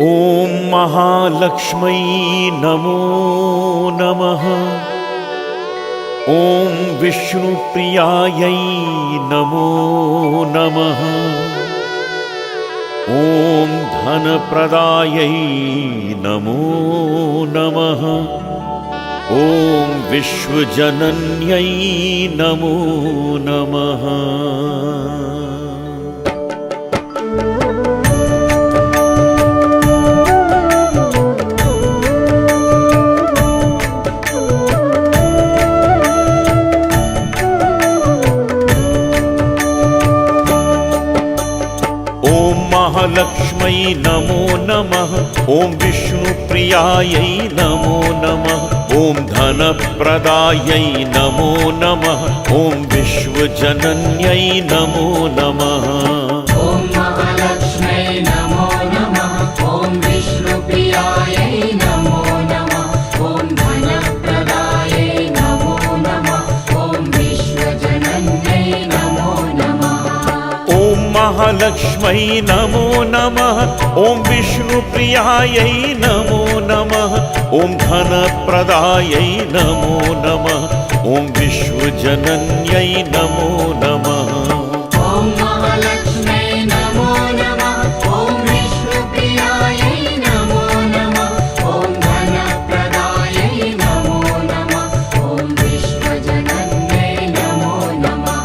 ॐ महालक्ष्मै नमो नमः। ॐ विष्णुप्रियायै नमो नमः। ॐ धनप्रदायै नमो नमः। ॐ विश्वजनन्यै नमो नमः। महालक्ष्मै नमो नमः। ॐ विष्णुप्रियायै नमो नमः। ॐ धनप्रदायै नमो नमः। ॐ विश्वजनन्यै नमो नमः। ॐ महालक्ष्मै नमो नमः। ॐ विष्णुप्रियायै नमो नमः। ॐ धनप्रदायै नमो नमः। ॐ विश्वजनन्यै नमो नमः। ॐ महालक्ष्मै नमो नमः। ॐ विष्णुप्रियायै नमो नमः। ॐ धनप्रदायै नमो नमः। ॐ विश्वजनन्यै नमो नमः। ॐ महालक्ष्मै नमो नमः। ॐ विष्णुप्रियायै नमो नमः। ॐ धनप्रदायै नमो नमः। ॐ विश्वजनन्यै नमो नमः।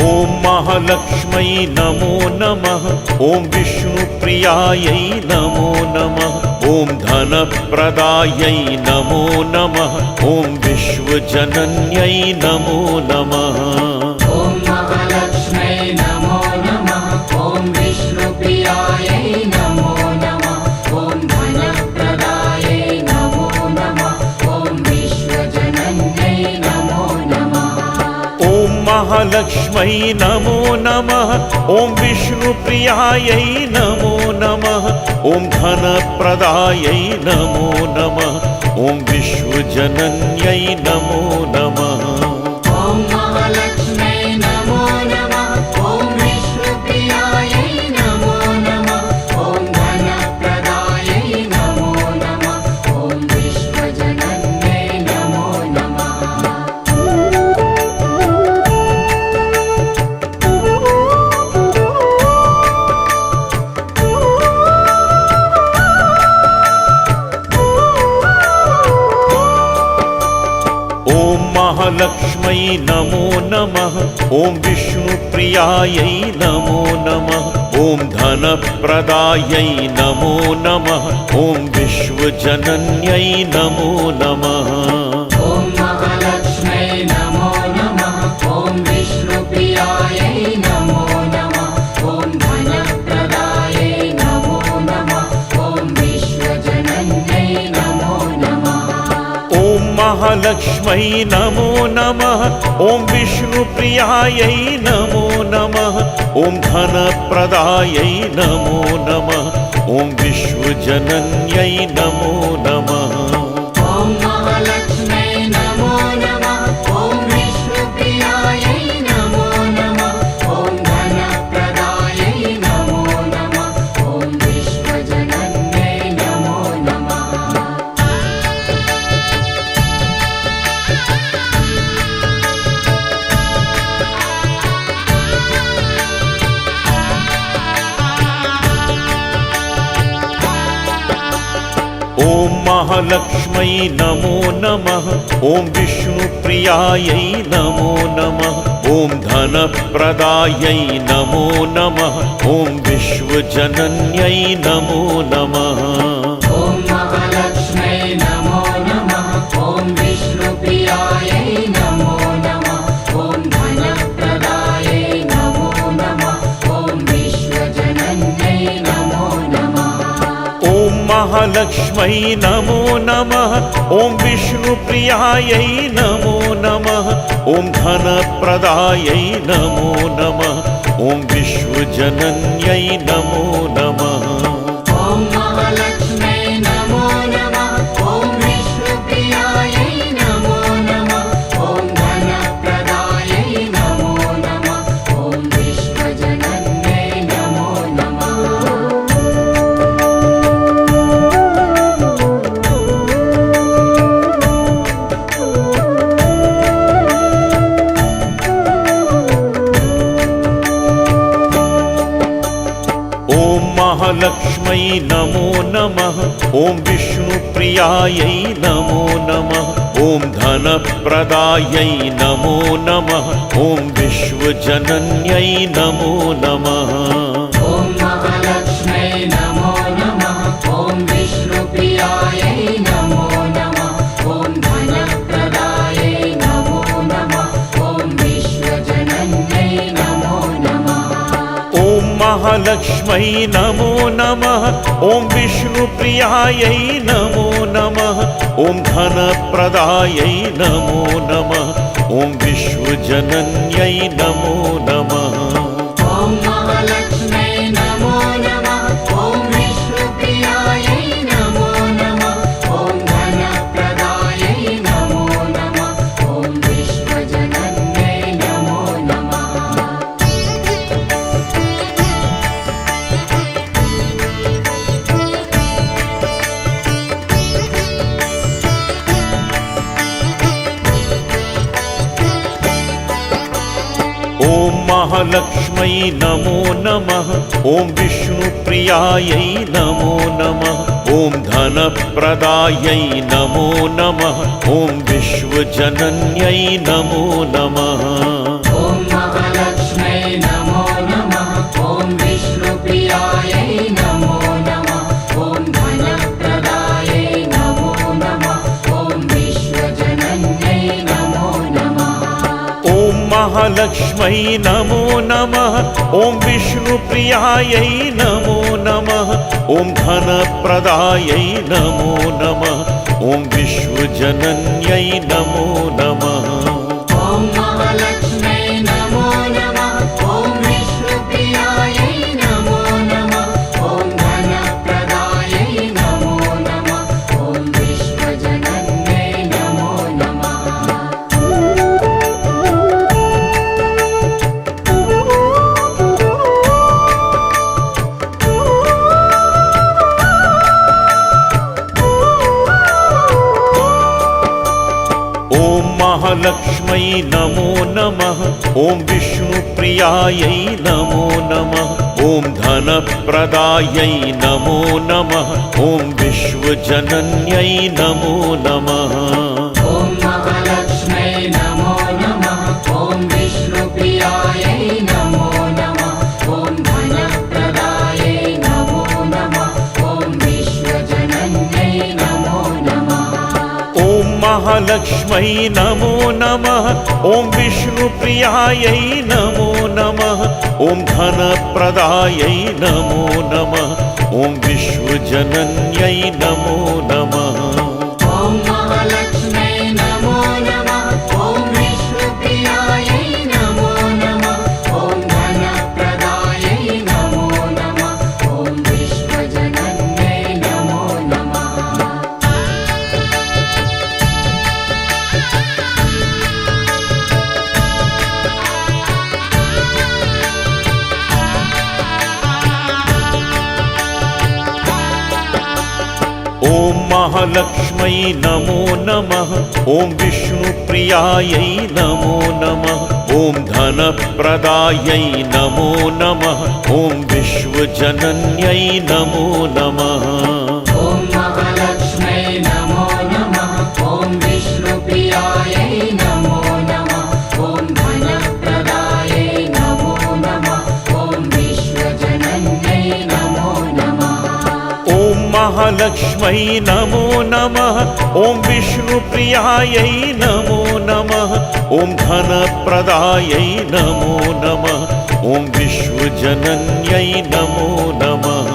ॐ महालक्ष्मै नमो नमः। ॐ विष्णुप्रियायै नमो नमः। ॐ धनप्रदायै नमो नमः। ॐ विश्वजनन्यै नमो नमः। ॐ महालक्ष्मै नमो नमः। ॐ विष्णुप्रियायै नमो नमः। ॐ धनप्रदायै नमो नमः। ॐ विश्वजनन्यै नमो नमः। ॐ महालक्ष्मै नमो नमः। ॐ विष्णुप्रियायै नमो नमः। ॐ धनप्रदायै नमो नमः। ॐ विश्वजनन्यै नमो नमः। ॐ महालक्ष्मै नमो नमः। ॐ विष्णुप्रियायै नमो नमः। ॐ धनप्रदायै नमो नमः। ॐ विश्वजनन्यै नमो नमः। ॐ महालक्ष्मै नमो नमः। ॐ विष्णुप्रियायै नमो नमः। ॐ धनप्रदायै नमो नमः। ॐ विश्वजनन्यै नमो नमः। ॐ महालक्ष्मै नमो नमः। ॐ विष्णुप्रियायै नमो नमः। ॐ धनप्रदायै नमो नमः। ॐ विश्वजनन्यै नमो नमः। ॐ महालक्ष्मै नमो नमः। ॐ विष्णुप्रियायै नमो नमः। ॐ धनप्रदायै नमो नमः। ॐ विश्वजनन्यै नमो नमः। ॐ महालक्ष्मै नमो नमः। ॐ विष्णुप्रियायै नमो नमः। ॐ धनप्रदायै नमो नमः। ॐ विश्वजनन्यै नमो नमः। ॐ महालक्ष्मै नमो नमः। ॐ विष्णुप्रियायै नमो नमः। ॐ धनप्रदायै नमो नमः। ॐ विश्वजनन्यै नमो नमः। ॐ महालक्ष्मै नमो नमः। ॐ विष्णुप्रियायै नमो नमः। ॐ धनप्रदायै नमो नमः। ॐ विश्वजनन्यै नमो नमः। ॐ महालक्ष्मै नमो नमः। ॐ विष्णुप्रियायै नमो नमः। ॐ धनप्रदायै नमो नमः। ॐ विश्वजनन्यै नमो नमः। ॐ महालक्ष्मै महालक्ष्मै नमो नमः। ॐ विष्णुप्रियायै नमो नमः। ॐ धनप्रदायै नमो नमः। ॐ विश्वजनन्यै नमो नमः। ॐ महालक्ष्मै नमो नमः। ॐ विष्णुप्रियायै नमो नमः। ॐ धनप्रदायै नमो नमः। ॐ विश्वजनन्यै नमो नमः। ॐ महालक्ष्मै नमो नमः। ॐ विष्णुप्रियायै नमो नमः। ॐ धनप्रदायै नमो नमः। ॐ विश्वजनन्यै नमो नमः। ॐ महालक्ष्मै नमो नमः। ॐ विष्णुप्रियायै नमो नमः। ॐ धनप्रदायै नमो नमः। ॐ विश्वजनन्यै नमो नमः। ॐ महालक्ष्मै नमो नमः। ॐ विष्णुप्रियायै नमो नमः। ॐ धनप्रदायै नमो नमः। ॐ विश्वजनन्यै नमो नमः। ॐ महालक्ष्मै नमो नमः। ॐ विष्णुप्रियायै नमो नमः। ॐ धनप्रदायै नमो नमः। ॐ विश्वजनन्यै नमो नमः। ॐ महालक्ष्मै नमो नमः। ॐ विष्णुप्रियायै नमो नमः। ॐ धनप्रदायै नमो नमः। ॐ विश्वजनन्यै नमो नमः। ॐ महालक्ष्मै नमो नमः। ॐ विष्णुप्रियायै नमो नमः। ॐ धनप्रदायै नमो नमः। ॐ विश्वजनन्यै नमो नमः। ॐ महालक्ष्मै नमो नमः। ॐ विष्णुप्रियायै नमो नमः। ॐ धनप्रदायै नमो नमः। ॐ विश्वजनन्यै नमो नमः। ॐ महालक्ष्मै नमो नमः। ॐ विष्णुप्रियायै नमो नमः। ॐ धनप्रदायै नमो नमः। ॐ विश्वजनन्यै नमो नमः। ॐ महालक्ष्मै नमो नमः। ॐ विष्णुप्रियायै नमो नमः। ॐ धनप्रदायै नमो नमः। ॐ विश्वजनन्यै नमो नमः। ॐ महालक्ष्मै नमो नमः। ॐ विष्णुप्रियायै नमो नमः। ॐ धनप्रदायै नमो नमः। ॐ विश्वजनन्यै नमो नमः। ॐ महालक्ष्मै नमो नमः। ॐ विष्णुप्रियायै नमो नमः। ॐ धनप्रदायै नमो नमः। ॐ विश्वजनन्यै नमो नमः। ॐ महालक्ष्मै नमो नमः। ॐ विष्णुप्रियायै नमो नमः। ॐ धनप्रदायै नमो नमः। ॐ विश्वजनन्यै नमो नमः। ॐ महालक्ष्मै नमो नमः। ॐ विष्णुप्रियायै नमो नमः। ॐ धनप्रदायै नमो नमः। ॐ विश्वजनन्यै नमो नमः।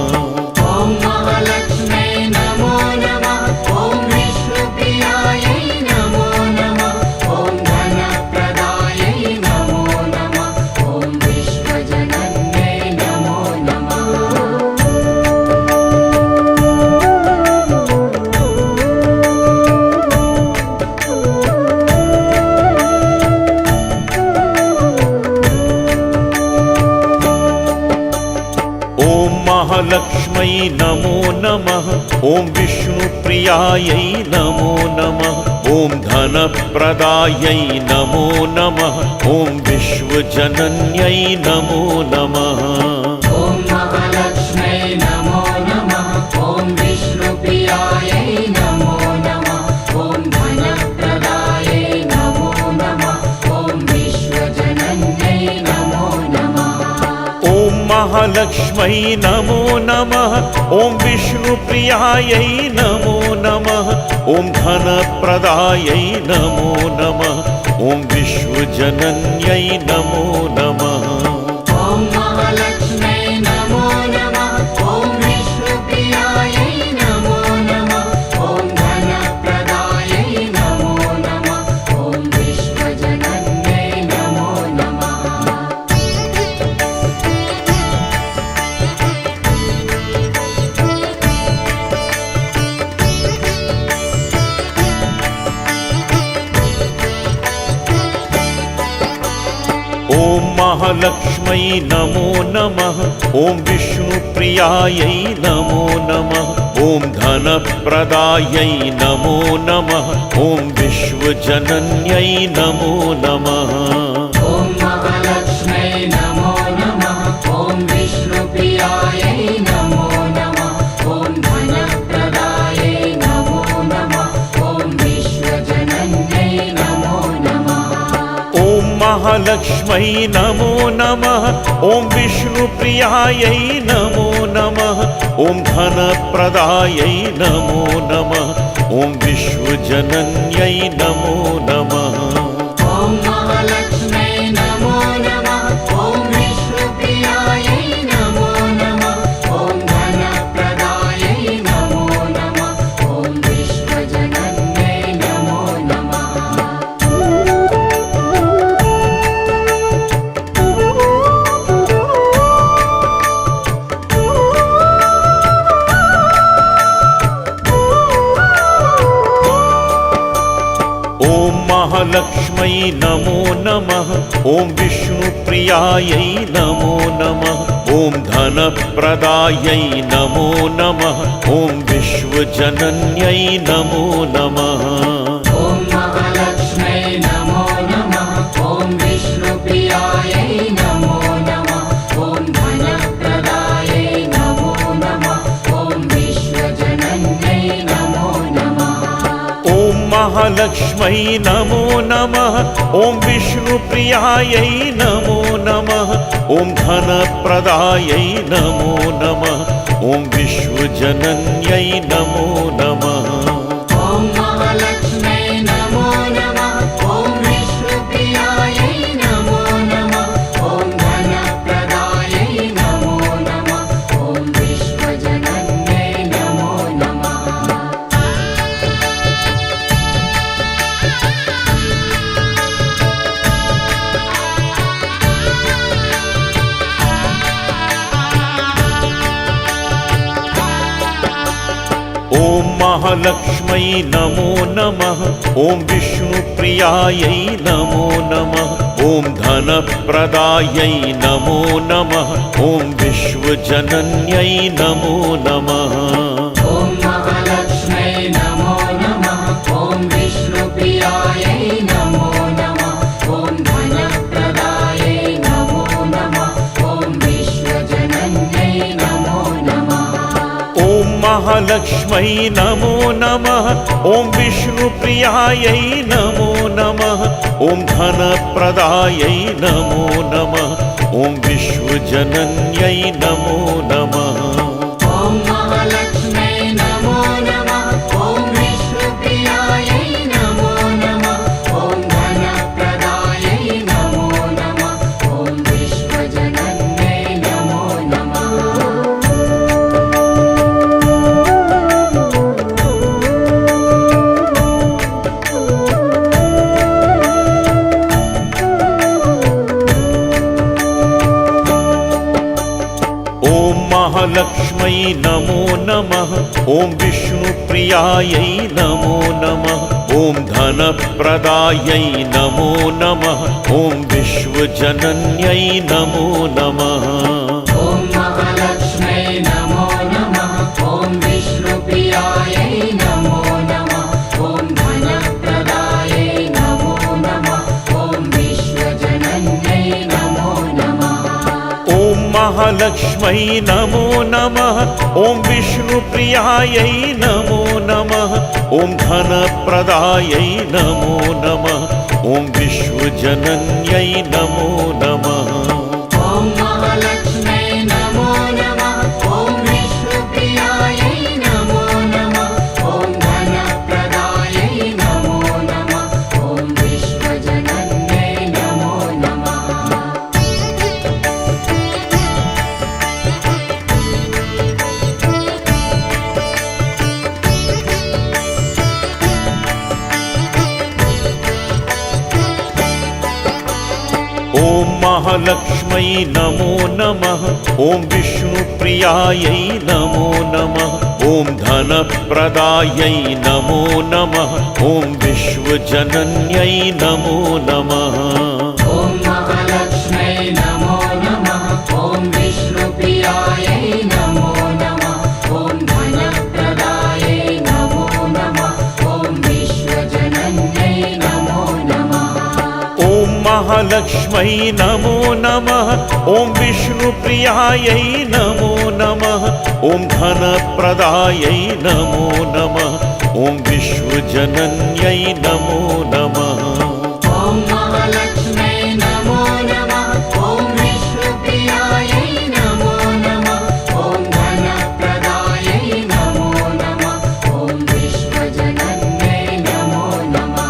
ॐ महालक्ष्मै नमो नमः। ॐ विष्णुप्रियायै नमो नमः। ॐ धनप्रदायै नमो नमः। ॐ विश्वजनन्यै नमो नमः। ॐ महालक्ष्मै नमो नमः। ॐ विष्णुप्रियायै नमो नमः। ॐ धनप्रदायै नमो नमः। ॐ विश्वजनन्यै नमो नमः। ॐ महालक्ष्मै नमो महालक्ष्मै नमो नमः ॐ विष्णुप्रियायै नमो नमः ॐ धनप्रदायै नमो नमः ॐ विश्वजनन्यै नमो नमः ॐ महालक्ष्मै नमो नमः ॐ विष्णुप्रियायै नमो नमः ॐ धनप्रदायै नमो नमः ॐ विश्वजनन्यै नमो नमः ॐ महालक्ष्मै नमो नमः ॐ विष्णुप्रियायै नमो नमः ॐ धनप्रदायै नमो नमः ॐ विश्वजनन्यै नमो नमः ॐ महालक्ष्मै नमो नमः ॐ विष्णुप्रियायै नमो नमः ॐ धनप्रदायै नमो नमः ॐ विश्वजनन्यै नमो नमः ॐ महालक्ष्मै नमो नमः ॐ विष्णुप्रियायै नमो नमः ॐ धनप्रदायै नमो नमः ॐ विश्वजनन्यै नमो नमः ॐ महालक्ष्मै नमो नमः ॐ विष्णुप्रियायै नमो नमः ॐ धनप्रदायै नमो नमः ॐ विश्वजनन्यै नमो नमः ॐ महालक्ष्मै नमो नमः ॐ विष्णुप्रियायै नमो नमः ॐ धनप्रदायै नमो नमः ॐ विश्वजनन्यै नमो नमः ॐ महालक्ष्मै नमो नमः ॐ विष्णुप्रियायै नमो नमः ॐ धनप्रदायै नमो नमः ॐ विश्वजनन्यै नमो नमः ॐ महालक्ष्मै नमो नमः ॐ विष्णुप्रियायै नमो नमः ॐ धनप्रदायै नमो नमः ॐ विश्वजनन्यै नमो नमः ॐ महालक्ष्मै नमो नमः ॐ विष्णुप्रियायै नमो नमः ॐ धनप्रदायै नमो नमः ॐ विश्वजनन्यै नमो नमः ॐ महालक्ष्मै नमो नमः ॐ विष्णुप्रियायै नमो नमः ॐ धनप्रदायै नमो नमः ॐ विश्वजनन्यै नमो नमः ॐ महालक्ष्मै नमो नमः ॐ विष्णुप्रियायै नमो नमः ॐ धनप्रदायै नमो नमः ॐ विश्वजनन्यै नमो नमः ॐ महालक्ष्मै नमो नमः ॐ विष्णुप्रियायै नमो नमः ॐ धनप्रदायै नमो नमः ॐ विश्वजनन्यै नमो नमः ॐ महालक्ष्मै नमो नमः ॐ विष्णुप्रियायै नमो नमः ॐ धनप्रदायै नमो नमः ॐ विश्वजनन्यै नमो नमः ॐ महालक्ष्मै नमो नमः ॐ विष्णुप्रियायै नमो नमः ॐ धनप्रदायै नमो नमः ॐ विश्वजनन्यै नमो नमः ॐ महालक्ष्मै नमो नमः ॐ विष्णुप्रियायै नमो नमः ॐ धनप्रदायै नमो नमः ॐ विश्वजनन्यै नमो नमः ॐ महालक्ष्मै नमो नमः ॐ विष्णुप्रियायै नमो नमः ॐ धनप्रदायै नमो नमः ॐ विश्वजनन्यै नमो नमः ॐ महालक्ष्मै नमो महालक्ष्मै नमो नमः। ॐ विष्णुप्रियायै नमो नमः। ॐ धनप्रदायै नमो नमः। ॐ विश्वजनन्यै नमो नमः। ॐ महालक्ष्मै नमो नमः। ॐ विष्णुप्रियायै नमो नमः। ॐ धनप्रदायै नमो नमः। ॐ विश्वजनन्यै नमो नमः। ॐ महालक्ष्मै नमो नमः। ॐ विष्णुप्रियायै नमो नमः। ॐ धनप्रदायै नमो नमः। ॐ विश्वजनन्यै नमो नमः। ॐ महालक्ष्मै नमो नमः। ॐ विष्णुप्रियायै नमो नमः। ॐ धनप्रदायै नमो नमः। ॐ विश्वजनन्यै नमो नमः।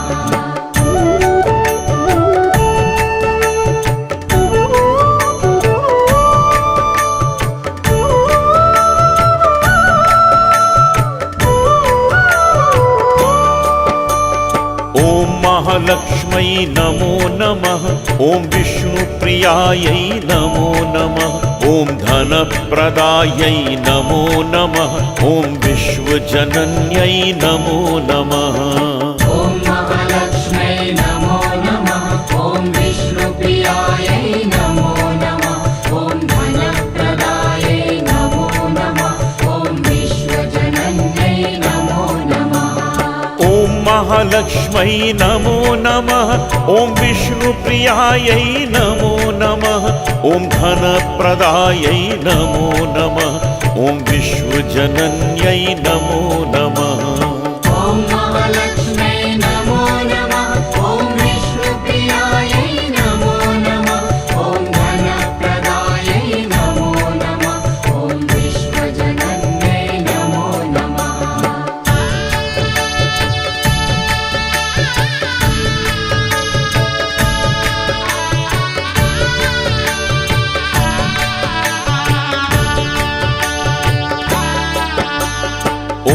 ॐ महालक्ष्मै नमो नमः। ॐ विष्णुप्रियायै नमो नमः। ॐ धनप्रदायै नमो नमः। ॐ विश्वजनन्यै नमो नमः। ॐ महालक्ष्मै नमो नमः। ॐ विष्णुप्रियायै नमो नमः। ॐ धनप्रदायै नमो नमः। ॐ विश्वजनन्यै नमो नमः। ॐ महालक्ष्मै नमो नमः। ॐ विष्णुप्रियायै नमो नमः। ॐ धनप्रदायै नमो नमः। ॐ विश्वजनन्यै नमो नमः। ॐ महालक्ष्मै नमो नमः। ॐ विष्णुप्रियायै नमो नमः। ॐ धनप्रदायै नमो नमः। ॐ विश्वजनन्यै नमो नमः।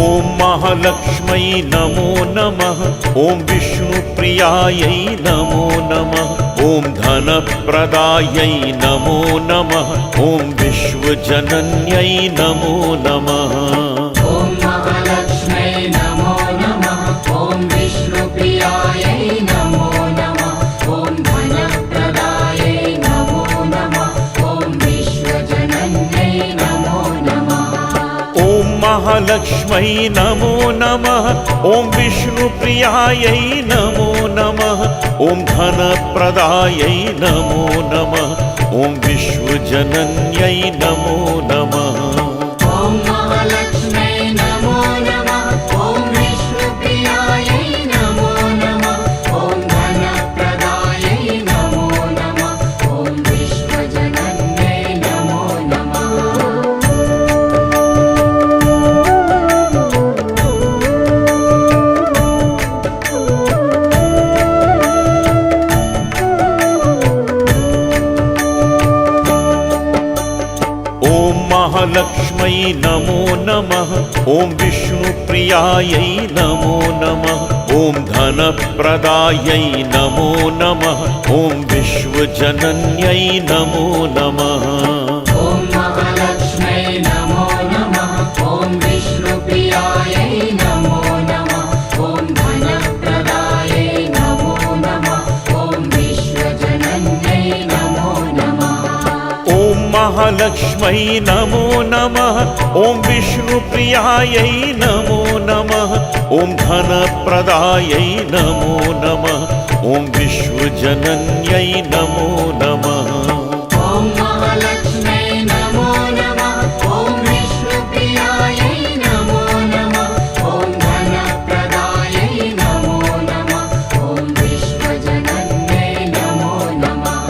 ॐ महालक्ष्मै नमो नमः। ॐ विष्णुप्रियायै नमो नमः। ॐ धनप्रदायै नमो नमः। ॐ विश्वजनन्यै नमो नमः। ॐ महालक्ष्मै नमो नमः। ॐ विष्णुप्रियायै नमो नमः। ॐ धनप्रदायै नमो नमः। ॐ विश्वजनन्यै नमो नमः। ॐ महालक्ष्मै नमो नमः। ॐ विष्णुप्रियायै नमो नमः। ॐ धनप्रदायै नमो नमः। ॐ विश्वजनन्यै नमो नमः। ॐ महालक्ष्मै नमो नमः। ॐ विष्णुप्रियायै नमो नमः। ॐ धनप्रदायै नमो नमः। ॐ विश्वजनन्यै नमो नमः। ॐ महालक्ष्मै नमो नमः। ॐ विष्णुप्रियायै नमो नमः। ॐ धनप्रदायै नमो नमः। ॐ विश्वजनन्यै नमो नमः। ॐ महालक्ष्मै नमो नमः। ॐ विष्णुप्रियायै नमो नमः। ॐ धनप्रदायै नमो नमः। ॐ विश्वजनन्यै नमो नमः। ॐ महालक्ष्मै नमो नमः। ॐ विष्णुप्रियायै नमो नमः। ॐ धनप्रदायै नमो नमः। ॐ विश्वजनन्यै नमो नमः। ॐ महालक्ष्मै नमो नमः। ॐ विष्णुप्रियायै नमो नमः। ॐ धनप्रदायै नमो नमः। ॐ विश्वजनन्यै नमो नमः।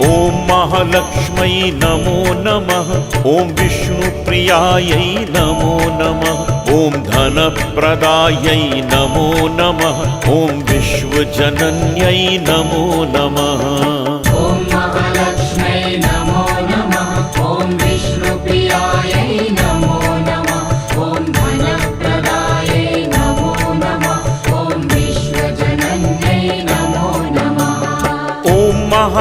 ॐ महालक्ष्मै नमो नमः। ॐ विष्णुप्रियायै नमो नमः। ॐ धनप्रदायै नमो नमः। ॐ विश्वजनन्यै नमो नमः। ॐ महालक्ष्मै नमो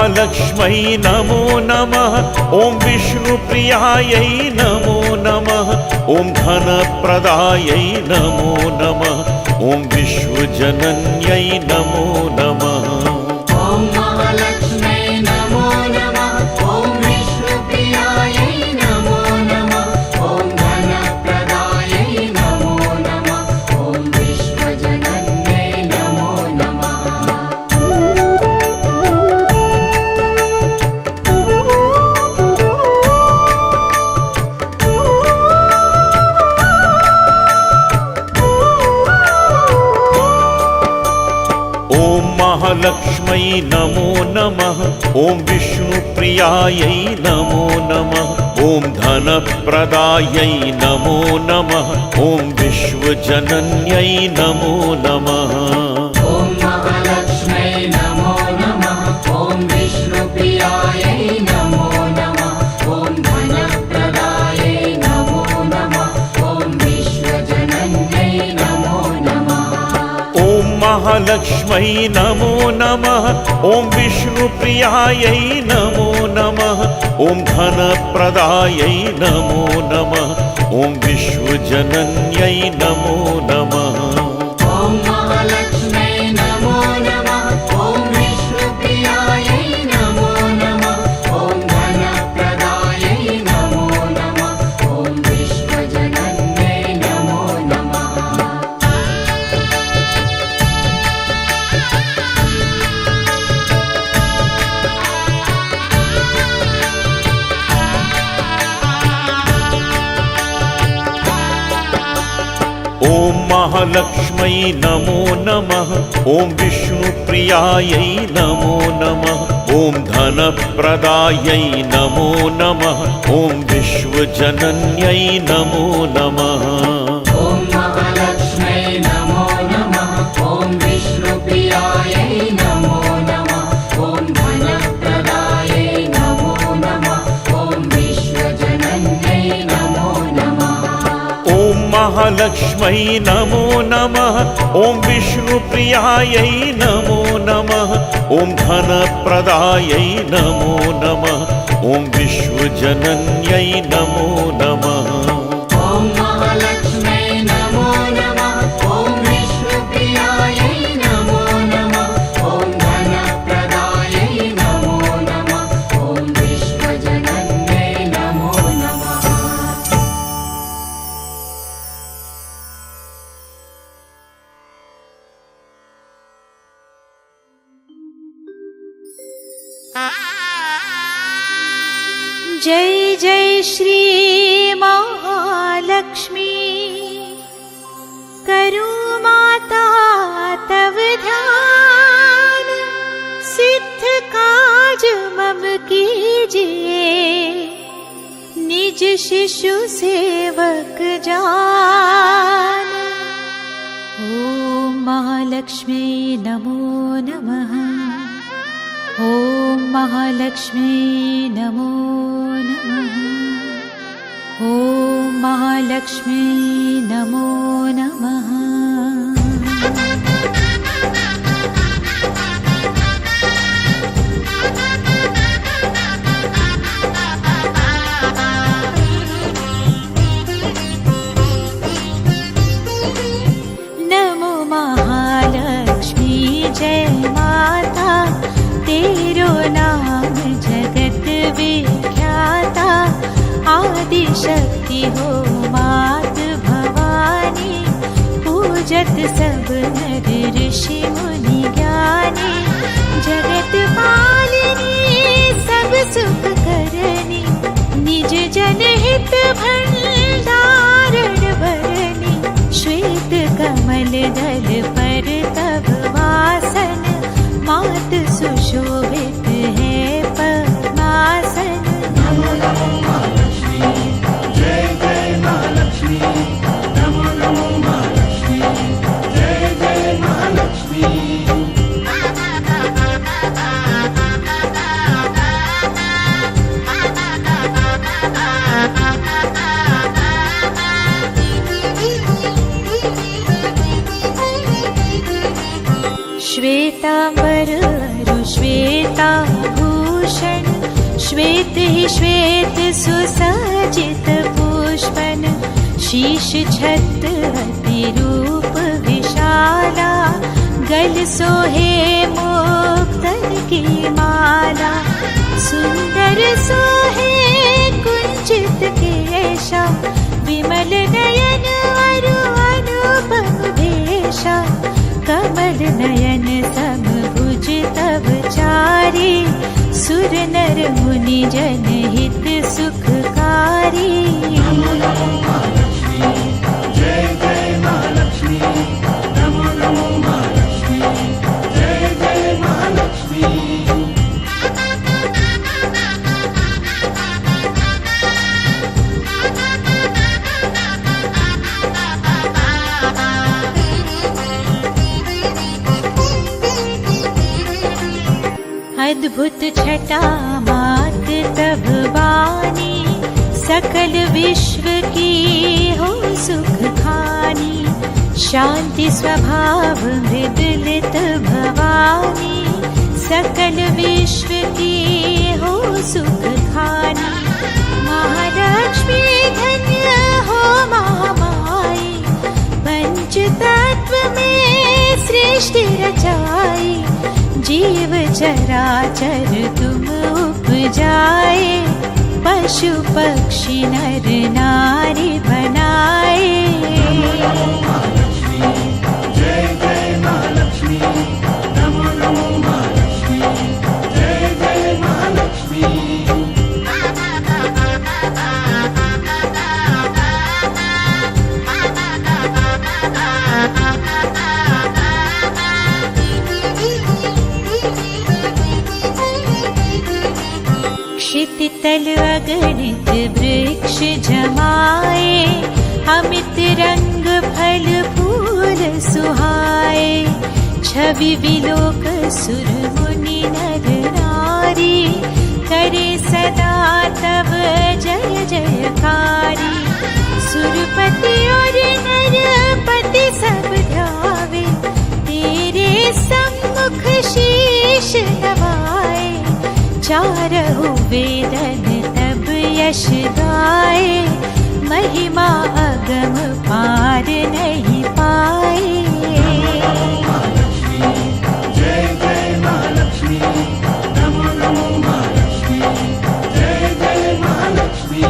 महालक्ष्मै नमो नमः ॐ विष्णुप्रियायै नमो नमः ॐ धनप्रदायै नमो नमः ॐ विश्वजनन्यै नमो नमः ॐ महालक्ष्मै नमो नमः ॐ विष्णुप्रियायै नमो नमः ॐ धनप्रदायै नमो नमः ॐ विश्वजनन्यै नमो नमः ॐ महालक्ष्मै नमो नमः ॐ विष्णुप्रियायै नमो नमः ॐ धनप्रदायै नमो नमः ॐ विश्वजनन्यै नमो नमः ॐ महालक्ष्मै नमो नमः ॐ विष्णुप्रियायै नमो नमः ॐ धनप्रदायै नमो नमः ॐ विश्वजनन्यै नमो नमः ॐ महालक्ष्मै नमो नमः ॐ विष्णुप्रियायै नमो नमः ॐ धनप्रदायै नमो नमः ॐ विश्वजनन्यै नमो नमः ॐ महालक्ष्मै नमो नमः ॐ विष्णुप्रियायै नमो नमः ॐ धनप्रदायै नमो नमः ॐ विश्वजनन्यै नमो नमः ॐ महालक्ष्मै नमो नमः ॐ विष्णुप्रियायै नमो नमः ॐ धनप्रदायै नमो नमः ॐ विश्वजनन्यै नमो नमः ॐ महालक्ष्मै नमो नमः ॐ विष्णुप्रियायै नमो नमः ॐ धनप्रदायै नमो नमः ॐ विश्वजनन्यै नमो नमः ॐ महालक्ष्मै नमो नमः ॐ विष्णुप्रियायै नमो नमः ॐ धनप्रदायै नमो नमः ॐ विश्वजनन्यै नमो नमः ॐ महालक्ष्मै नमो नमः ॐ विष्णुप्रियायै नमो नमः ॐ धनप्रदायै नमो नमः ॐ विश्वजनन्यै नमो नमः जय जय श्री महालक्ष्मी करो माता तव ध्यान सिद्ध काज मम कीजिए निज शिशु सेवक जान ओम महालक्ष्मी नमो नमः ॐ महालक्ष्मी नमो नमः ॐ महालक्ष्मी नमो नमः नमो महालक्ष्मी जय माता तेरो नाम जगत विख्याता आदि शक्ति हो मात भवानी पूजत सब नर ऋषि मुनि ज्ञानी जगत पालिनी सब सुख करनी निज जन हित भंडारण भरनी श्वेत कमल दल पर तब वासन मात सुशोभित है पद्मासन नमो नमो महालक्ष्मी जय जय महालक्ष्मी नमो नमो महालक्ष्मी जय जय महालक्ष्मी श्वेतांबर अरु श्वेतांबू भूषण श्वेत ही श्वेत सुसज्जित पुष्पन शीश छत्र अति रूप विशाला गल सोहे मुक्तन की माला सुंदर सोहे कुंचित केशा विमल नयन अरु अनुपम भेषा कमल नयन समभुज तव चारी सुर नर मुनि जन हित सुखकारी। नमो नमो महालक्ष्मी जय जय महालक्ष्मी नमो नमो महालक्ष्मी जय जय महालक्ष्मी। अद्भुत छटा मात तब वाणी सकल विश्व की हो सुख खानी शांति स्वभाव मृदुलित भवानी सकल विश्व की हो सुख खानी महालक्ष्मी धन्य हो महामाई पंच तत्व में सृष्टि रचाई जीव चराचर तुम उपजाए पशु पक्षी नर नारी बनाए। महालक्ष्मी जय जय महालक्ष्मी नमो नमो महालक्ष्मी जय जय महालक्ष्मी। क्षितितल अगणित वृक्ष जमाए अमित रंग फल फूल सुहाए छवि विलोक सुर मुनि नर नारी करे सदा तब जय जयकारी सुरपति और नरपति सब ध्यावे तेरे सम्मुख शीश नवाए चारहु वेदन तब यश गाए महिमा अगम पार नहीं पाए। महालक्ष्मी जय जय महालक्ष्मी नमो नमो महालक्ष्मी जय जय महालक्ष्मी।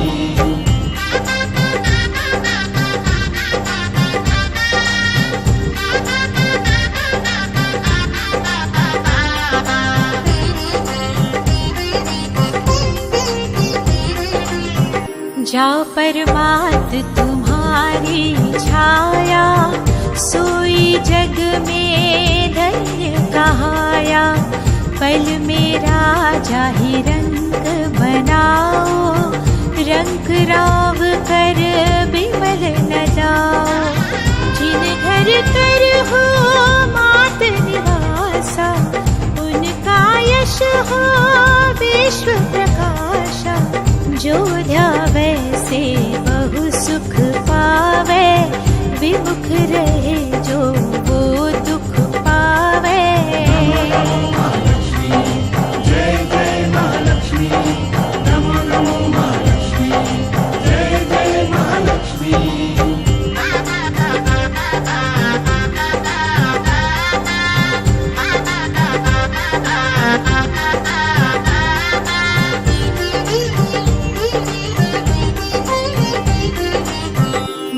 जाओ परमात तुम्हारी छाया सोई जग में धन्य कहाया पल में राजा ही रंग बनाओ रंग राव कर बिमल न जाओ जिन घर कर हो मात निवासा उनका यश हो विश्व प्रकाशा जो ध्यावे से बहु सुख पावे विमुख रहे जो वो दुख पावे। महालक्ष्मी जय जय महालक्ष्मी नमो नमो महालक्ष्मी जय जय महालक्ष्मी।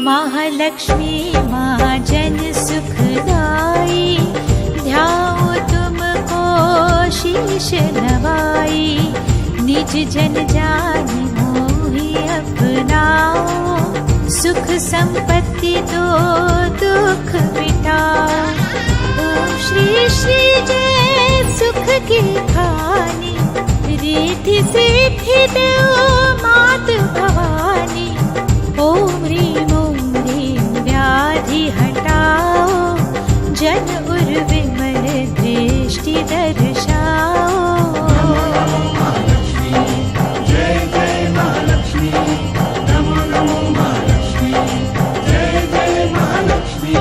महालक्ष्मी माँ जन सुखदाई ध्याओ तुमको शीश नवाई निज जन जान मोहि अपनाओ सुख संपत्ति दो दुख मिटाओ ओम श्री श्री जय सुख की खानी रिद्धि सिद्धि दो मात भवानी ओम ह्रीं व्याधि हटाओ जन उर विमल दृष्टि दर्शाओ। महालक्ष्मी जय जय महालक्ष्मी नमो नमो महालक्ष्मी जय जय महालक्ष्मी।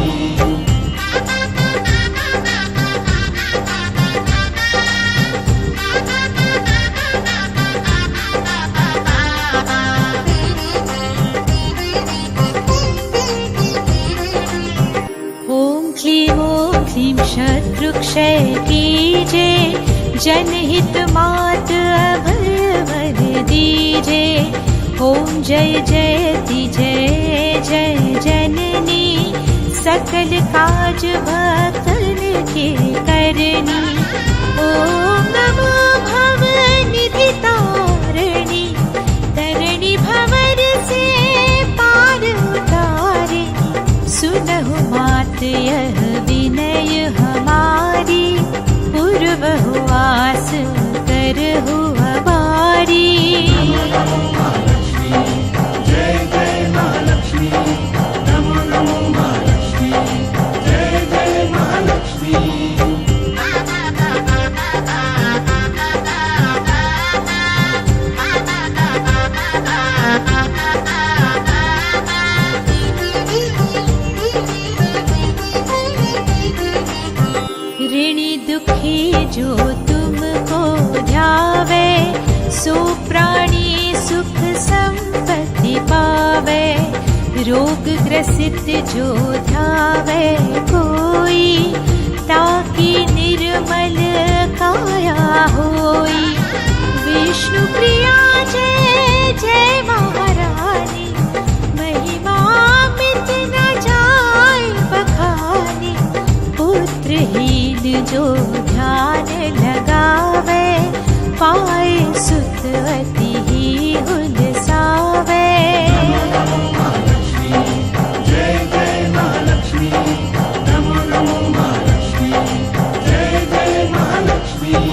शत्रु क्षय कीजे, जनहित मात अभय वर दीजे। ओम जय जयति जय जय जननी, सकल काज भक्तन के करनी। ओम नमो भवनिधि तारिणी, तरणी भंवर से पार उतारे। सुनहु मात यह विनय हमारी, पूर्वहु आस करहु अबारी। महालक्ष्मी जय जय महालक्ष्मी, नमो नमो महालक्ष्मी जय जय महालक्ष्मी। ऋणी दुखी जो तुमको ध्यावे, सो प्राणी सुख संपत्ति पावे। रोग ग्रसित जो ध्यावे कोई, ताकि निर्मल काया होई। विष्णु प्रिया जय जय महारानी, महिमा मिट न जाए बखानी। पुत्रहीन जो ध्यान लगावे, पाए सुत अति ही उलसावे। महालक्ष्मी जय जय महालक्ष्मी, नमो नमो महालक्ष्मी जय जय महालक्ष्मी।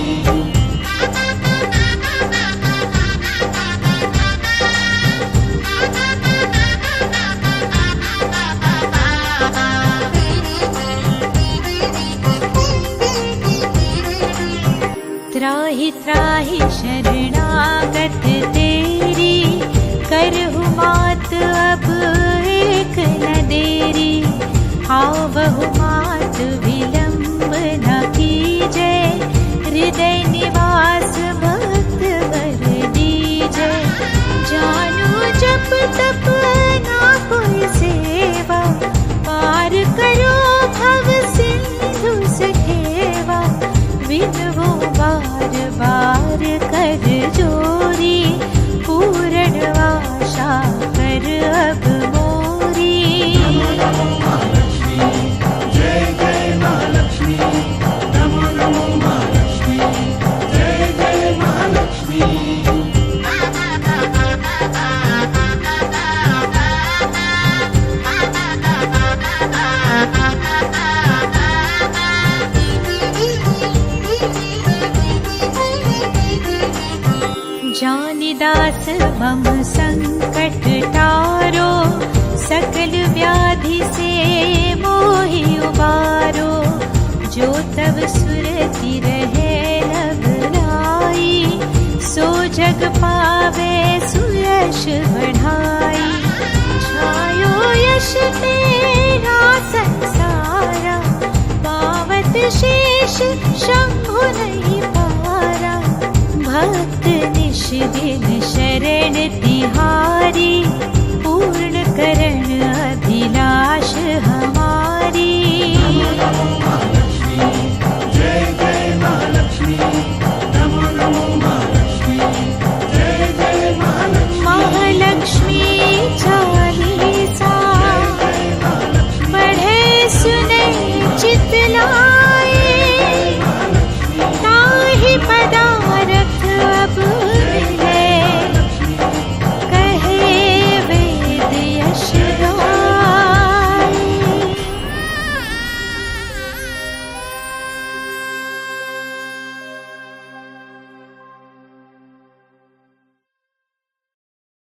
त्राहि त्राहि शरणागत तेरी, करहु मात अब एक न देरी। आवहु मात विलंब न कीजे, हृदय निवास भक्त वर दीजे। जानो जप तप ना कोई सेवा, पार करो भव सिंधु सखेवा। विनवो बार बार कर जोरी, पूर्ण आशा कर अब मोरी। महालक्ष्मी जय जय महालक्ष्मी, नमो नमो महालक्ष्मी जय जय महालक्ष्मी। जानिदास मम संकट टारो, सकल व्याधि से मोहि उबारो। जो तब सुरति रहे नवलाई, सो जग पावे सुयश बढ़ाई। छायो यश तेरा संसारा, पावत शेष शंभु नहीं पारा। भक्त निश दिन शरण ती